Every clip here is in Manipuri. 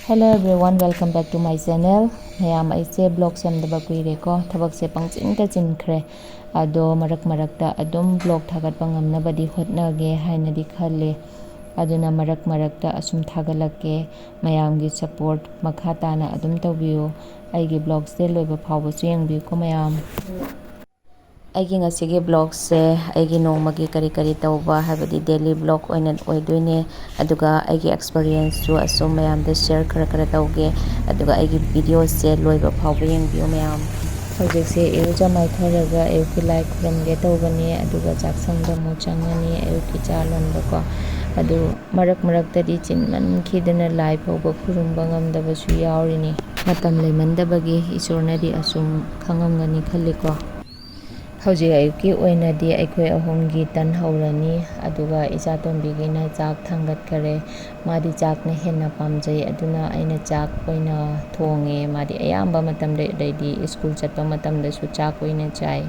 Hello everyone, welcome back to my channel. mayam eise blog semdaba kuire ko thabak se pangchinta chinkhre ado marakta adum blog thagatpa ngamnabadi hotnage hainadi khalle aduna marakta asum thagalakke mayamgi support makha tana adum tawbiyo aigi blog se loiba phawba su yengbi ko mayam aigi ngasige blog se aigi nongmagi kari tawba habadi daily blog oidoine aduga aigi experience su asum mayam da share kara tawge aduga aigi video se loiba phawba yengbiyo mayam hojik se euja mai tharaga euki like khuramge tawbani aduga jaksangda mu changani euki chalonba ko adu marak tadi chinman khidana live phawba khurumba ngamdaba su yawrini matam leimandabagi isornadi asum khangamgani khalliko hौजी अयुकी ओइनादी अखोय अहोमगी तन हौरनी अदुगा इचा तोंबिगीना चाक थांगत करे मादी चाकना हेन्ना पामजै अदुना आइना चाक ओइना थोंगे मादी अयाम्बा मतमदे दैदी स्कूल चटपा मतमदसु चाक ओइना चाय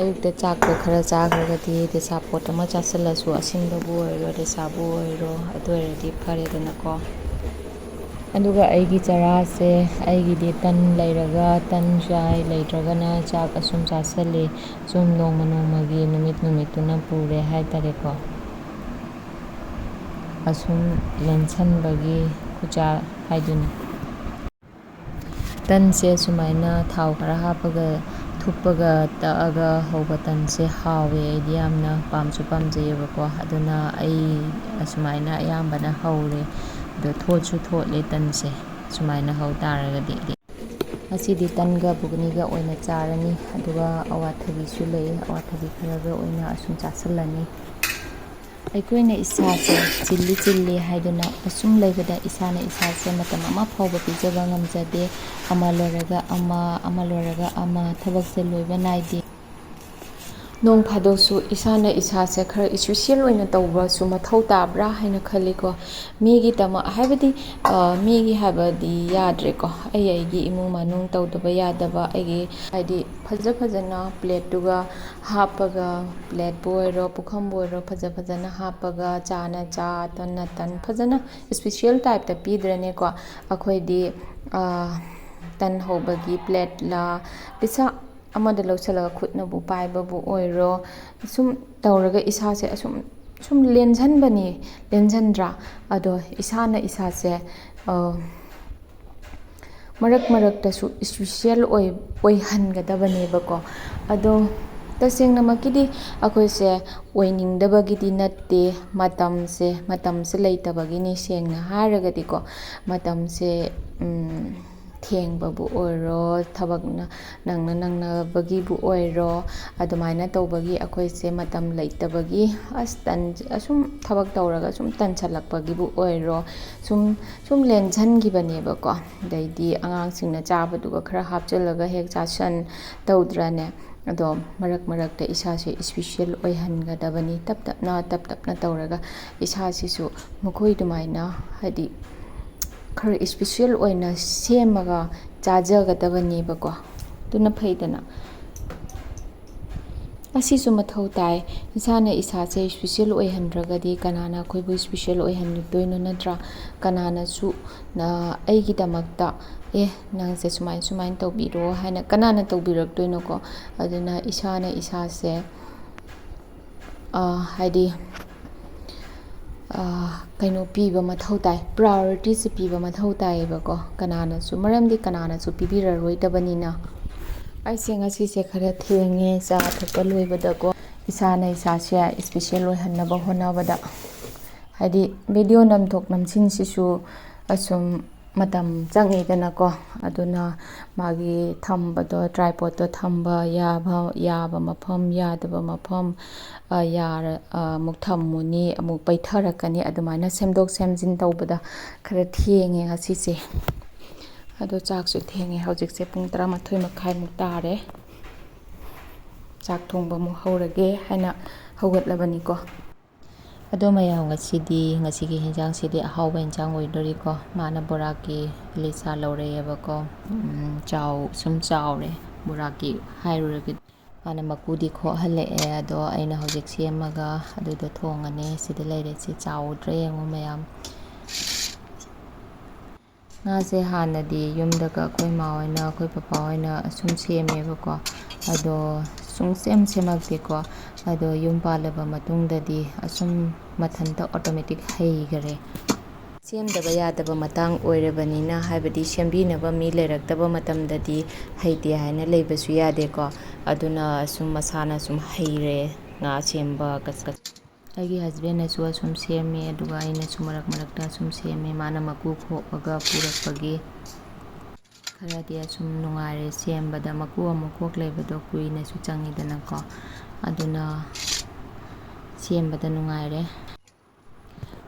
अयुक्ता चाकतो खरा चाग्रगदी देसापोट अमा चासलसु असिंबबु ओइरो देसाबु ओइरो अदुरदी फरेदनको अदुगा अइगी चरा से अइगी तन लैरगा तन चाय लैद्रगना चाक असुम चासले सुम नोंमगी नुमितुना पुरे हाइतरेको असुम लेंसनबगी खुचा हाइदुनी तन से सुमाइना थाव खरा हापगा थुपगा तागा हौबा तन से हावे अइदी यामना पामसु पामजैबको अदुना अइ असुमाइना अयाम्बना हौरे द थोचु थोले तन से सुमाइना हौ तारगदी असिदी तनगा बुगनीगा ओइना चारनी अदुगा अवाथगी सु लै अवाथगी खरागा ओइना असुम चासलनी अइकोइना इसासे चिल्ली हाइदुना असुम लैबदा इसाना इसासे मतम अमा फावबा पिजबा ngamjade ama loraga ama thabak se loiba naide nong phadoksu isana isase khara special oina tawba su mathau tabra haina khaliko migi tama habadi migi habadi yadre ko ai imung manung tawdaba yadaba ai haidi phajana plate tuga hapaga plate boiro pukham boiro phajana hapaga chana cha tan phajana special type ta pidrane ko akhoidi tan hobagi plate la pisa amada lawsalaga khutnabu paibabu oiro sum tawraga isase sum lenjandra ado isana isase marak tasu special oi hangadabane bako ado tasengna makidi akoise oiningdabagidi natte matamse leitabagini sengna haragadi ko matamse thengbabu oiro thabakna nangna bagibu oiro adumaina tawbagi akoise matam leitabagi asum thabak tawraga sum tanchalakbagibu oiro sum lenjangibaneba ko daidi angangsingna chabaduga khara hapchalaga hek chasan tawdrane ado marakta isase special oihangadabani tap-tapna tawraga isasisu mukoi dumaina hadi खर स्पेशल ओइना सेमगा चाजगदबनेबको तुना फैदना असिसु मथौ ताइ इसाना इसासे स्पेशल ओइहनद्रगदी कनाना खोइबु स्पेशल ओइहनदोइनो नत्रा कनाना सु ना आइगी दमकता नंगसे सुमाइन तौबिरो हाइना कनाना तौबिरक्तोइनो को अदुना इसाना इसासे हाइदी कहीं पीबा मथौ ताइ प्रायोरिटी से पीबा मथौ ताइबको कनानासु मरमदि कनानासु पीबिररोइदबनिना आइसे ngasi खरा थेंगे चा थोपा लोइबदको इसाना इसासे स्पेशल ओइहन्नबा होनाबदा हाइदि वीडियो नमथोक नमसिनसिसु असुम मतम चंगेदनको अदुना मागी थम्बदो ट्राइपॉड थम्बा याबा मफम यादबा मफम यार मुक थम्मुनी अमुक पैथरकनी अदुमाइना सेमदोक सेमजिन तौबदा खरा थेंगे ngasiसे अदो चाकसु थेंगे हौजिकसे पुंग 12 मखाइ मुक तारे चाक थोंबा मु हौरगे हाइना हौगतलबनिको अदो मयाम ngasiगी हिंजांग सिदी अहाउबा हिंजांग ओइदोरिको माना बोराकी लिसा लौरेयबको चाउरे बोराकी हाइरुरगे माना मकुदी खोहले अदो अइना हौजिक सेमगा अदुदो थोंगने सिदी लैरे सि चाउद्रे यंगो मयाम ꯉꯥꯁꯦ ꯍꯥꯟꯅꯗꯤ ꯌꯨꯝꯗꯒ ꯑꯩꯈꯣꯏ ꯃꯥ ꯍꯣꯏꯅ ꯑꯩꯈꯣꯏ ꯄꯄꯥ ꯍꯣꯏꯅ ꯑꯁꯨꯝ ꯁꯦꯝꯃꯦꯕꯀꯣ, ꯑꯗꯣ ꯁꯨꯡꯁꯦꯝ ꯁꯦꯝꯃꯛꯇꯦꯀꯣ, ꯑꯗꯣ ꯌꯨꯝ ꯄꯥꯜꯂꯕ ꯃꯇꯨꯡꯗꯗꯤ ꯑꯁꯨꯝ ꯃꯊꯟꯇ ꯑꯣꯇꯣꯃꯦꯇꯤꯛ ꯍꯩꯈꯔꯦ꯫ ꯁꯦꯝꯗꯕ ꯌꯥꯗꯕ ꯃꯇꯥꯡ ꯑꯣꯏꯔꯕꯅꯤꯅ, ꯍꯥꯏꯕꯗꯤ ꯁꯦꯝꯕꯤꯅꯕ ꯃꯤ ꯂꯩꯔꯛꯇꯕ ꯃꯇꯝꯗꯗꯤ ꯍꯩꯇꯦ ꯍꯥꯏꯅ ꯂꯩꯕꯁꯨ ꯌꯥꯗꯦꯀꯣ, ꯑꯗꯨꯅ ꯁꯨꯝ ꯃꯁꯥꯅ ꯁꯨꯝ ꯍꯩꯔꯦ ꯉꯥ ꯁꯦꯝꯕ ꯑꯩꯒꯤ ꯍꯁꯕꯦꯟꯅꯁꯨ ꯑꯁꯨꯝ ꯁꯦꯝꯃꯦ, ꯑꯗꯨꯒ ꯑꯩꯅꯁꯨ ꯃꯔꯛ ꯃꯔꯛꯇ ꯑꯁꯨꯝ ꯁꯦꯝꯃꯦ꯫ ꯃꯥꯅ ꯃꯀꯨ ꯈꯣꯛꯑꯒ ꯄꯨꯔꯛꯄꯒꯤ ꯈꯔꯗꯤ ꯑꯁꯨꯝ ꯅꯨꯡꯉꯥꯏꯔꯦ ꯁꯦꯝꯕꯗ꯫ ꯃꯀꯨ ꯑꯃꯨꯛ ꯈꯣꯛ ꯂꯩꯕꯗꯣ ꯀꯨꯏꯅꯁꯨ ꯆꯪꯉꯤꯗꯅꯀꯣ, ꯑꯗꯨꯅ ꯁꯦꯝꯕꯗ ꯅꯨꯡꯉꯥꯏꯔꯦ꯫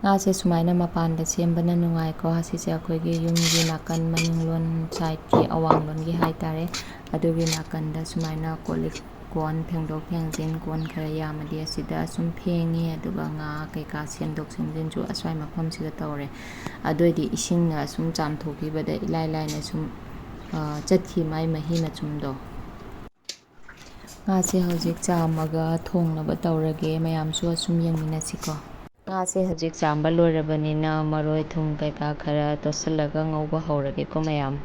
ꯉꯥꯁꯦ ꯁꯨꯃꯥꯏꯅ ꯃꯄꯥꯟꯗ ꯁꯦꯝꯕꯅ ꯅꯨꯡꯉꯥꯏꯀꯣ꯫ ꯑꯁꯤꯁꯦ ꯑꯩꯈꯣꯏꯒꯤ ꯌꯨꯝꯒꯤ ꯅꯥꯀꯟ ꯃꯅꯤꯡꯂꯣꯟ ꯁꯥꯏꯠꯀꯤ ꯑꯋꯥꯡꯂꯣꯟꯒꯤ ꯍꯥꯏꯇꯥꯔꯦ, ꯑꯗꯨꯒꯤ ꯅꯥꯀꯟꯗ ꯁꯨꯃꯥꯏꯅ ꯀꯣꯟ ꯐꯦꯡꯗꯣꯛ ꯐꯦꯡꯖꯤꯟ, ꯀꯣꯟ ꯈꯔ ꯌꯥꯝꯃꯗꯤ ꯑꯁꯤꯗ ꯑꯁꯨꯝ ꯐꯦꯡꯉꯦ, ꯑꯗꯨꯒ ꯉꯥ ꯀꯩꯀꯥ ꯁꯦꯝꯗꯣꯛ ꯁꯦꯝꯖꯤꯟꯁꯨ ꯑꯁ꯭ꯋꯥꯏ ꯃꯐꯝꯁꯤꯗ ꯇꯧꯔꯦ꯫ ꯑꯗꯨꯑꯣꯏꯗꯤ ꯏꯁꯤꯡꯅ ꯑꯁꯨꯝ ꯆꯥꯝꯊꯣꯛꯈꯤꯕꯗ ꯏꯂꯥꯏ ꯂꯥꯏꯅ ꯁꯨꯝ ꯆꯠꯈꯤ ꯃꯥꯏ ꯃꯍꯤ ꯃꯆꯨꯝꯗꯣ꯫ ꯉꯥꯁꯦ ꯍꯧꯖꯤꯛ ꯆꯥꯝꯃꯒ ꯊꯣꯡꯅꯕ ꯇꯧꯔꯒꯦ, ꯃꯌꯥꯝꯁꯨ ꯑꯁꯨꯝ ꯌꯦꯡꯃꯤꯟꯅꯁꯤꯀꯣ꯫ ꯉꯥꯁꯦ ꯍꯧꯖꯤꯛ ꯆꯥꯝꯕ ꯂꯣꯏꯔꯕꯅꯤꯅ ꯃꯔꯣꯏ ꯊꯨꯝ ꯀꯩꯀꯥ ꯈꯔ ꯇꯣꯠꯁꯤꯜꯂꯒ ꯉꯧꯕ ꯍꯧꯔꯒꯦꯀꯣ ꯃꯌꯥꯝ꯫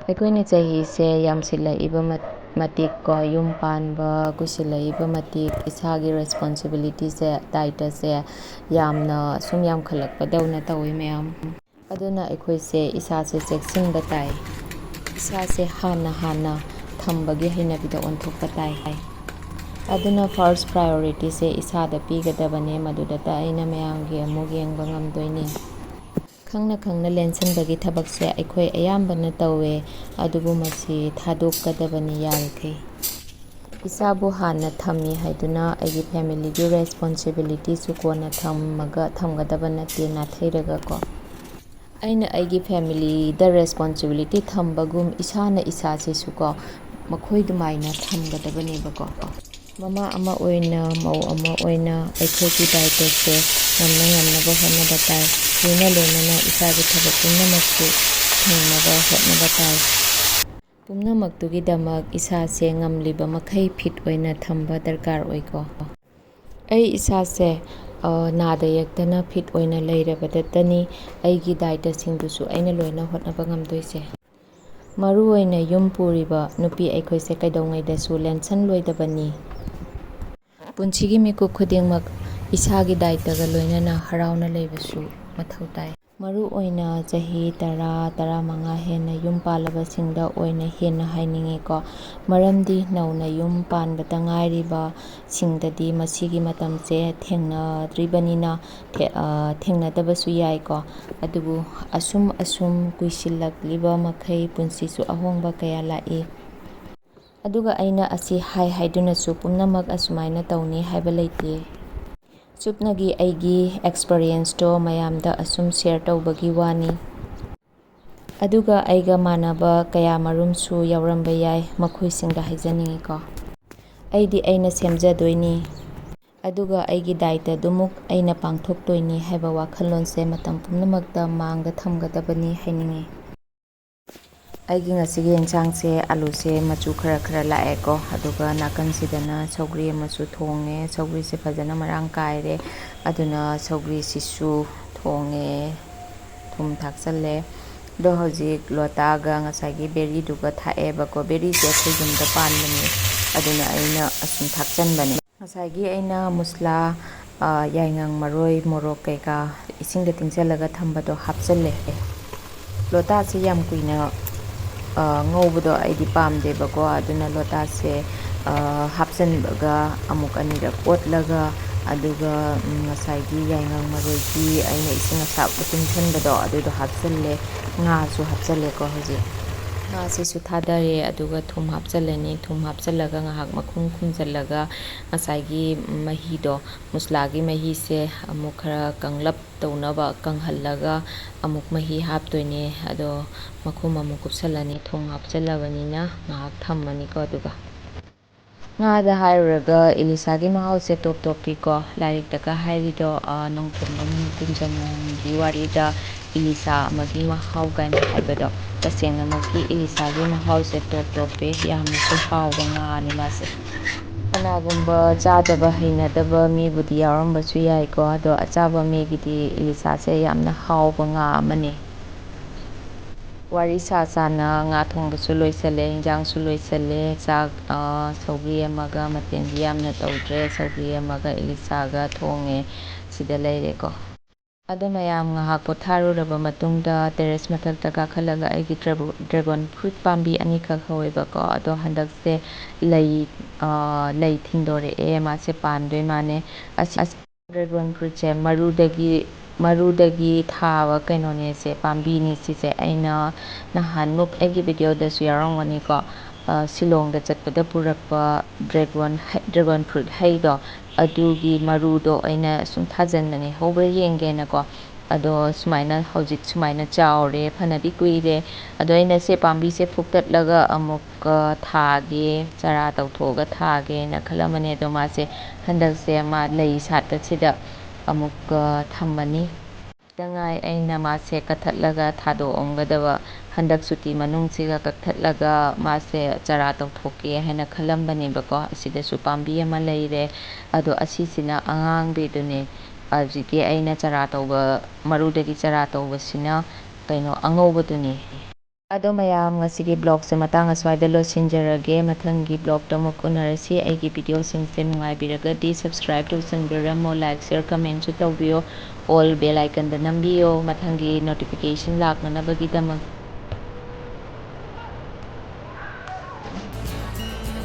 ꯑꯩꯈꯣꯏꯅ ꯆꯍꯤꯁꯦ ꯌꯥꯝꯁꯤꯜꯂꯛꯏꯕ ꯃꯇꯤꯛ ꯀꯣ, ꯌꯨꯝ ꯄꯥꯟꯕ ꯀꯨꯏꯁꯤꯜꯂꯛꯏꯕ ꯃꯇꯤꯛ ꯏꯁꯥꯒꯤ ꯔꯦꯁꯄꯣꯟꯁꯤꯕꯤꯂꯤꯇꯤꯁꯦ, ꯗꯥꯏꯇꯁꯦ ꯌꯥꯝꯅ ꯁꯨꯝ ꯌꯥꯝꯈꯠꯂꯛꯄꯗꯧꯅ ꯇꯧꯋꯤ ꯃꯌꯥꯝ꯫ ꯑꯗꯨꯅ ꯑꯩꯈꯣꯏꯁꯦ ꯏꯁꯥꯁꯦ ꯆꯦꯛꯁꯤꯟꯕ ꯇꯥꯏ꯫ ꯏꯁꯥꯁꯦ ꯍꯥꯟꯅ ꯊꯝꯕꯒꯤ ꯍꯩꯅꯕꯤꯗ ꯑꯣꯟꯊꯣꯛꯄ ꯇꯥꯏ꯫ ꯑꯗꯨꯅ ꯐꯥꯔꯁ ꯄ꯭ꯔꯥꯏꯌꯣꯔꯤꯇꯤꯁꯦ ꯏꯁꯥꯗ ꯄꯤꯒꯗꯕꯅꯦ, ꯃꯗꯨꯗꯇ ꯑꯩꯅ ꯃꯌꯥꯝꯒꯤ ꯑꯃꯨꯛ ꯌꯦꯡꯕ ꯉꯝꯗꯣꯏꯅꯤ꯫ ꯈꯪꯅ ꯈꯪꯅ ꯂꯦꯟꯁꯤꯟꯕꯒꯤ ꯊꯕꯛꯁꯦ ꯑꯩꯈꯣꯏ ꯑꯌꯥꯝꯕꯅ ꯇꯧꯋꯦ, ꯑꯗꯨꯕꯨ ꯃꯁꯤ ꯊꯥꯗꯣꯛꯀꯗꯕꯅꯤ ꯌꯥꯔꯤꯈꯩ꯫ ꯏꯁꯥꯕꯨ ꯍꯥꯟꯅ ꯊꯝꯃꯤ ꯍꯥꯏꯗꯨꯅ ꯑꯩꯒꯤ ꯐꯦꯃꯤꯂꯤꯒꯤ ꯔꯦꯁꯄꯣꯟꯁꯤꯕꯤꯂꯤꯇꯤꯁꯨ ꯀꯣꯟꯅ ꯊꯝꯒꯗꯕ ꯅꯠꯇꯦ ꯅꯥꯊꯩꯔꯒꯀꯣ꯫ ꯑꯩꯅ ꯑꯩꯒꯤ ꯐꯦꯃꯤꯂꯤꯗ ꯔꯦꯁꯄꯣꯟꯁꯤꯕꯤꯂꯤꯇꯤ ꯊꯝꯕꯒꯨꯝ ꯏꯁꯥꯅ ꯏꯁꯥꯁꯤꯁꯨꯀꯣ ꯃꯈꯣꯏ ꯑꯗꯨꯃꯥꯏꯅ ꯊꯝꯒꯗꯕꯅꯦꯕꯀꯣ꯫ ꯃꯃꯥ ꯑꯃ ꯑꯣꯏꯅ, ꯃꯧ ꯑꯃ ꯑꯣꯏꯅ ꯑꯩꯈꯣꯏꯒꯤ ꯗꯥꯏꯇꯁꯦ ꯉꯝꯅꯕ ꯍꯣꯠꯅꯕ ꯇꯥꯏ꯫ ꯂꯣꯏꯅꯅ ꯏꯁꯥꯒꯤ ꯊꯕꯛ ꯄꯨꯝꯅꯃꯛꯁꯨ ꯐꯪꯅꯕ ꯍꯣꯠꯅꯕ ꯇꯥꯏ꯫ ꯄꯨꯝꯅꯃꯛꯇꯨꯒꯤꯗꯃꯛ ꯏꯁꯥꯁꯦ ꯉꯝꯂꯤꯕ ꯃꯈꯩ ꯐꯤꯠ ꯑꯣꯏꯅ ꯊꯝꯕ ꯗꯔꯀꯥꯔ ꯑꯣꯏꯀꯣ꯫ ꯑꯩ ꯏꯁꯥꯁꯦ ꯅꯥꯗ ꯌꯦꯛꯇꯅ ꯐꯤꯠ ꯑꯣꯏꯅ ꯂꯩꯔꯕꯗꯇꯅꯤ ꯑꯩꯒꯤ ꯗꯥꯏꯇꯁꯤꯡꯗꯨꯁꯨ ꯑꯩꯅ ꯂꯣꯏꯅ ꯍꯣꯠꯅꯕ ꯉꯝꯗꯣꯏꯁꯦ꯫ ꯃꯔꯨꯑꯣꯏꯅ ꯌꯨꯝ ꯄꯨꯔꯤꯕ ꯅꯨꯄꯤ ꯑꯩꯈꯣꯏꯁꯦ ꯀꯩꯗꯧꯉꯩꯗꯁꯨ ꯂꯦꯟꯁꯟꯂꯣꯏꯗꯕꯅꯤ꯫ ꯄꯨꯟꯁꯤꯒꯤ ꯃꯤꯀꯨꯞ ꯈꯨꯗꯤꯡꯃꯛ ꯏꯁꯥꯒꯤ ꯗꯥꯏꯇꯒ ꯂꯣꯏꯅꯅ ꯍꯔꯥꯎꯅ ꯂꯩꯕꯁꯨ ꯃꯊꯧ ꯇꯥꯏ꯫ ꯃꯔꯨꯑꯣꯏꯅ ꯆꯍꯤ 10-15 ꯍꯦꯟꯅ ꯌꯨꯝ パꯜꯂꯕꯁꯤꯡꯗ ꯑꯣꯏꯅ ꯍꯦꯟꯅ ꯍꯥꯏꯅꯤꯡꯉꯤꯀꯣ, ꯃꯔꯝꯗꯤ ꯅꯧꯅ ꯌꯨꯝ ꯄꯥꯟꯕꯇ ꯉꯥꯏꯔꯤꯕ ꯁꯤꯡꯗꯗꯤ ꯃꯁꯤꯒꯤ ꯃꯇꯝꯁꯦ ꯊꯦꯡꯅꯗ꯭ꯔꯤꯕꯅꯤꯅ ꯊꯦꯡꯅꯗꯕꯁꯨ ꯌꯥꯏꯀꯣ, ꯑꯗꯨꯕꯨ ꯑꯁꯨꯝ ꯀꯨꯏꯁꯤꯜꯂꯛꯂꯤꯕ ꯃꯈꯩ ꯄꯨꯟꯁꯤꯁꯨ ꯑꯍꯣꯡꯕ ꯀꯌꯥ ꯂꯥꯛꯏ꯫ ꯑꯗꯨꯒ ꯑꯩꯅ ꯑꯁꯤ ꯍꯥꯏꯗꯨꯅꯁꯨ ꯄꯨꯝꯅꯃꯛ ꯑꯁꯨꯃꯥꯏꯅ ꯇꯧꯅꯤ ꯍꯥꯏꯕ ꯂꯩꯇꯦ꯫ ꯆꯨꯞꯅꯒꯤ ꯑꯩꯒꯤ ꯑꯦꯛꯁꯄꯔꯤꯌꯦꯟꯁꯇꯣ ꯃꯌꯥꯝꯗ ꯑꯁꯨꯝ ꯁꯦꯌꯔ ꯇꯧꯕꯒꯤ ꯋꯥꯅꯤ꯫ ꯑꯗꯨꯒ ꯑꯩꯒ ꯃꯥꯟꯅꯕ ꯀꯌꯥ ꯃꯔꯨꯝꯁꯨ ꯌꯥꯎꯔꯝꯕ ꯌꯥꯏ, ꯃꯈꯣꯏꯁꯤꯡꯗ ꯍꯥꯏꯖꯅꯤꯡꯉꯤꯀꯣ꯫ ꯑꯩꯗꯤ ꯑꯩꯅ ꯁꯦꯝꯖꯗꯣꯏꯅꯤ, ꯑꯗꯨꯒ ꯑꯩꯒꯤ ꯗꯥꯏꯇꯗꯨꯃꯨꯛ ꯑꯩꯅ ꯄꯥꯡꯊꯣꯛꯇꯣꯏꯅꯤ ꯍꯥꯏꯕ ꯋꯥꯈꯜꯂꯣꯟꯁꯦ ꯃꯇꯝ ꯄꯨꯝꯅꯃꯛꯇ ꯃꯥꯡꯗ ꯊꯝꯒꯗꯕꯅꯤ ꯍꯥꯏꯅꯤꯡꯉꯤ꯫ ꯑꯩꯒꯤ ꯉꯁꯤꯒꯤ ꯌꯦꯟꯁꯥꯡꯁꯦ ꯑꯂꯨꯁꯦ ꯃꯆꯨ ꯈꯔ ꯂꯥꯛꯑꯦꯀꯣ, ꯑꯗꯨꯒ ꯅꯥꯀꯟꯁꯤꯗꯅ ꯁꯧꯒ꯭ꯔꯤ ꯑꯃꯁꯨ ꯊꯣꯡꯉꯦ꯫ ꯁꯧꯒ꯭ꯔꯤꯁꯦ ꯐꯖꯅ ꯃꯔꯥꯡ ꯀꯥꯏꯔꯦ, ꯑꯗꯨꯅ ꯁꯧꯒ꯭ꯔꯤꯁꯤꯁꯨ ꯊꯣꯡꯉꯦ, ꯊꯨꯝ ꯊꯥꯛꯆꯜꯂꯦ꯫ ꯑꯗꯣ ꯍꯧꯖꯤꯛ ꯂꯣꯇꯥꯒ ꯉꯁꯥꯏꯒꯤ ꯕꯦꯔꯤꯗꯨꯒ ꯊꯥꯛꯑꯦꯕꯀꯣ꯫ ꯕꯦꯔꯤꯁꯦ ꯑꯩꯈꯣꯏ ꯌꯨꯝꯗ ꯄꯥꯟꯕꯅꯦ, ꯑꯗꯨꯅ ꯑꯩꯅ ꯑꯁꯨꯝ ꯊꯥꯛꯆꯟꯕꯅꯦ꯫ ꯉꯁꯥꯏꯒꯤ ꯑꯩꯅ ꯃꯨꯁꯂꯥ, ꯌꯥꯏꯉꯪ, ꯃꯔꯣꯏ, ꯃꯣꯔꯣꯛ ꯀꯩꯀꯥ ꯏꯁꯤꯡꯗ ꯇꯤꯡꯁꯤꯜꯂꯒ ꯊꯝꯕꯗꯣ ꯍꯥꯞꯆꯜꯂꯦ꯫ ꯂꯣꯇꯥꯁꯦ ꯌꯥꯝ ꯀꯨꯏꯅ ꯉꯧꯕꯗꯣ ꯑꯩꯗꯤ ꯄꯥꯝꯗꯦꯕꯀꯣ, ꯑꯗꯨꯅ ꯂꯣꯇꯥꯁꯦ ꯍꯥꯞꯆꯟꯕꯒ ꯑꯃꯨꯛ ꯑꯅꯤꯔꯛ ꯑꯣꯠꯂꯒ, ꯑꯗꯨꯒ ꯉꯁꯥꯏꯒꯤ ꯌꯥꯏꯉꯪ, ꯃꯔꯣꯏꯒꯤ ꯑꯩꯅ ꯏꯁꯤꯡ ꯑꯁꯥꯕꯗ ꯇꯤꯡꯁꯟꯕꯗꯣ ꯑꯗꯨꯗꯣ ꯍꯥꯞꯆꯜꯂꯦ꯫ ꯉꯥꯁꯨ ꯍꯥꯞꯆꯜꯂꯦꯀꯣ ꯍꯧꯖꯤꯛ꯫ ꯉꯥꯁꯤꯁꯨ ꯊꯥꯗꯔꯦ, ꯑꯗꯨꯒ ꯊꯨꯝ ꯍꯥꯞꯆꯜꯂꯅꯤ꯫ ꯊꯨꯝ ꯍꯥꯞꯆꯜꯂꯒ ꯉꯥꯏꯍꯥꯛ ꯃꯈꯨꯝ ꯈꯨꯝꯖꯜꯂꯒ ꯉꯁꯥꯏꯒꯤ ꯃꯍꯤꯗꯣ, ꯃꯨꯁꯂꯥꯒꯤ ꯃꯍꯤꯁꯦ ꯑꯃꯨꯛ ꯈꯔ ꯀꯪꯂꯞ ꯇꯧꯅꯕ ꯀꯪꯍꯜꯂꯒ ꯑꯃꯨꯛ ꯃꯍꯤ ꯍꯥꯞꯇꯣꯏꯅꯦ꯫ ꯑꯗꯣ ꯃꯈꯨꯝ ꯑꯃꯨꯛ ꯀꯨꯞꯁꯜꯂꯅꯤ, ꯊꯨꯝ ꯍꯥꯞꯆꯜꯂꯕꯅꯤꯅ ꯉꯥꯏꯍꯥꯛ ꯊꯝꯃꯅꯤꯀꯣ꯫ ꯑꯗꯨꯒ ꯉꯥꯗ ꯍꯥꯏꯔꯨꯔꯒ ꯏꯂꯤꯁꯥꯒꯤ ꯃꯍꯥꯎꯁꯦ ꯇꯣꯞ ꯇꯣꯞꯄꯤꯀꯣ꯫ ꯂꯥꯏꯔꯤꯛꯇꯒ ꯍꯥꯏꯔꯤꯗꯣ ꯅꯣꯡꯊꯣꯝꯕꯝ ꯀꯨꯟꯖꯝꯒꯤ ꯋꯥꯔꯤꯗ ꯏꯂꯤꯁꯥ ꯑꯃꯒꯤ ꯃꯍꯥꯎ ꯀꯥꯏꯅ ꯍꯥꯏꯕꯗꯣ ꯇꯁꯦꯡꯅꯃꯛꯀꯤ ꯏꯂꯤꯁꯥꯒꯤ ꯃꯍꯥꯎꯁꯦ ꯇꯣꯞ ꯇꯣꯞꯄꯦ, ꯌꯥꯝꯅꯁꯨ ꯍꯥꯎꯕ ꯉꯥꯅꯤ ꯃꯥꯁꯦ꯫ ꯀꯅꯥꯒꯨꯝꯕ ꯆꯥꯗꯕ ꯍꯩꯅꯗꯕ ꯃꯤꯕꯨꯗꯤ ꯌꯥꯎꯔꯝꯕꯁꯨ ꯌꯥꯏꯀꯣ, ꯑꯗꯣ ꯑꯆꯥꯕ ꯃꯤꯒꯤꯗꯤ ꯏꯂꯤꯁꯥꯁꯦ ꯌꯥꯝꯅ ꯍꯥꯎꯕ ꯉꯥ ꯑꯃꯅꯤ꯫ ꯋꯥꯔꯤ ꯁꯥꯅ ꯉꯥ ꯊꯣꯡꯕꯁꯨ ꯂꯣꯏꯁꯜꯂꯦ, ꯏꯟꯖꯥꯡꯁꯨ ꯂꯣꯏꯁꯜꯂꯦ, ꯆꯥꯛ ꯁꯧꯒ꯭ꯔꯤ ꯑꯃꯒ, ꯃꯊꯦꯜꯗꯤ ꯌꯥꯝꯅ ꯇꯧꯗ꯭ꯔꯦ, ꯁꯧꯒ꯭ꯔꯤ ꯑꯃꯒ ꯏꯂꯤꯁꯥꯒ ꯊꯣꯡꯉꯦ, ꯁꯤꯗ ꯂꯩꯔꯦꯀꯣ꯫ ꯑꯗꯣ ꯃꯌꯥꯝ ꯉꯥꯏꯍꯥꯛ ꯄꯣꯊꯥꯔꯨꯔꯕ ꯃꯇꯨꯡꯗ ꯇꯦꯔꯦꯁ ꯃꯊꯛꯇ ꯀꯥꯈꯠꯂꯒ ꯑꯩꯒꯤ ꯗ꯭ꯔꯦꯒꯣꯟ ꯐ꯭ꯔꯨꯏꯠ ꯄꯥꯝꯕꯤ ꯑꯅꯤꯈꯛ ꯍꯧꯋꯦꯕꯀꯣ, ꯑꯗꯣ ꯍꯟꯗꯛꯁꯦ ꯂꯩ ꯊꯤꯡꯗꯣꯔꯛꯑꯦ, ꯃꯥꯁꯦ ꯄꯥꯟꯗꯣꯏ ꯃꯥꯅꯦ꯫ ꯗ꯭ꯔꯦꯒꯣꯟ ꯐ꯭ꯔꯨꯏꯠꯁꯦ ꯃꯔꯨꯗꯒꯤ ꯊꯥꯕ ꯀꯩꯅꯣꯅꯦ, ꯄꯥꯝꯕꯤꯅꯤ ꯁꯤꯁꯦ꯫ ꯑꯩꯅ ꯅꯍꯥꯟꯃꯨꯛ ꯑꯩꯒꯤ ꯚꯤꯗꯤꯑꯣꯗꯁꯨ ꯌꯥꯎꯔꯝꯒꯅꯤꯀꯣ, ꯁꯤꯂꯣꯡꯗ ꯆꯠꯄꯗ ꯄꯨꯔꯛꯄ ꯗ꯭ꯔꯦꯒꯣꯟ ꯐ꯭ꯔꯨꯏꯠ ꯍꯩꯗꯣ, ꯑꯗꯨꯒꯤ ꯃꯔꯨꯗꯣ ꯑꯩꯅ ꯁꯨꯝ ꯊꯥꯖꯟꯕꯅꯦ ꯍꯧꯕ꯭ꯔꯥ ꯌꯦꯡꯒꯦꯅꯀꯣ꯫ ꯑꯗꯣ ꯍꯧꯖꯤꯛ ꯁꯨꯃꯥꯏꯅ ꯆꯥꯎꯔꯦ, ꯐꯅꯗꯤ ꯀꯨꯏꯔꯦ꯫ ꯑꯗꯣ ꯑꯩꯅ ꯄꯥꯝꯕꯤꯁꯦ ꯐꯨꯛꯇꯠꯂꯒ ꯑꯃꯨꯛꯀ ꯊꯥꯒꯦ, ꯆꯔꯥ ꯇꯧꯊꯣꯛꯑꯒ ꯊꯥꯒꯦꯅ ꯈꯜꯂꯝꯕꯅꯦ, ꯑꯗꯣ ꯃꯥꯁꯦ ꯍꯟꯗꯛꯁꯦ ꯃꯥ ꯂꯩ ꯁꯥꯠꯄꯁꯤꯗ ꯑꯃꯨꯛꯀ ꯊꯝꯃꯅꯤ꯫ ꯈꯤꯇꯉꯥꯏ ꯑꯩꯅ ꯃꯥꯁꯦ ꯀꯛꯊꯠꯂꯒ ꯊꯥꯗꯣꯛꯑꯝꯒꯗꯕ, ꯍꯟꯗꯛ ꯁꯨꯇꯤ ꯃꯅꯨꯡꯁꯤꯒ ꯀꯛꯊꯠꯂꯒ ꯃꯥꯁꯦ ꯆꯔꯥ ꯇꯧꯊꯣꯛꯀꯦ ꯍꯥꯏꯅ ꯈꯜꯂꯝꯕꯅꯦꯕꯀꯣ꯫ ꯑꯁꯤꯗꯁꯨ ꯄꯥꯝꯕꯤ ꯑꯃ ꯂꯩꯔꯦ, ꯑꯗꯣ ꯑꯁꯤꯁꯤꯅ ꯑꯉꯥꯡꯕꯤꯗꯨꯅꯦ꯫ ꯍꯧꯖꯤꯛꯀꯤ ꯑꯩꯅ ꯃꯔꯨꯗꯒꯤ ꯆꯔꯥ ꯇꯧꯕꯁꯤꯅ ꯀꯩꯅꯣ ꯑꯉꯧꯕꯗꯨꯅꯤ꯫ ꯑꯗꯣ ꯃꯌꯥꯝ ꯉꯁꯤꯒꯤ ꯕ꯭ꯂꯣꯛꯁꯦ ꯃꯇꯥꯡ ꯑꯁ꯭ꯋꯥꯏꯗ ꯂꯣꯏꯁꯤꯟꯖꯔꯒꯦ, ꯃꯊꯪꯒꯤ ꯕ꯭ꯂꯣꯛꯇ ꯑꯃꯨꯛ ꯎꯅꯔꯁꯤ꯫ ꯑꯩꯒꯤ ꯚꯤꯗꯤꯑꯣꯁꯤꯡꯁꯦ ꯅꯨꯡꯉꯥꯏꯕꯤꯔꯒꯗꯤ ꯁꯕꯁꯀ꯭ꯔꯥꯏꯕ ꯇꯧꯁꯟꯕꯤꯔꯝꯃꯣ, ꯂꯥꯏꯛ, ꯁꯤꯌꯔ, ꯀꯃꯦꯟꯁꯨ ꯇꯧꯕꯤꯌꯣ, ꯑꯣꯜ ꯕꯦꯜ ꯑꯥꯏꯀꯟꯗ ꯅꯝꯕꯤꯌꯣ ꯃꯊꯪꯒꯤ ꯅꯣꯇꯤꯐꯤꯀꯦꯁꯟ ꯂꯥꯛꯅꯅꯕꯒꯤꯗꯃꯛ꯫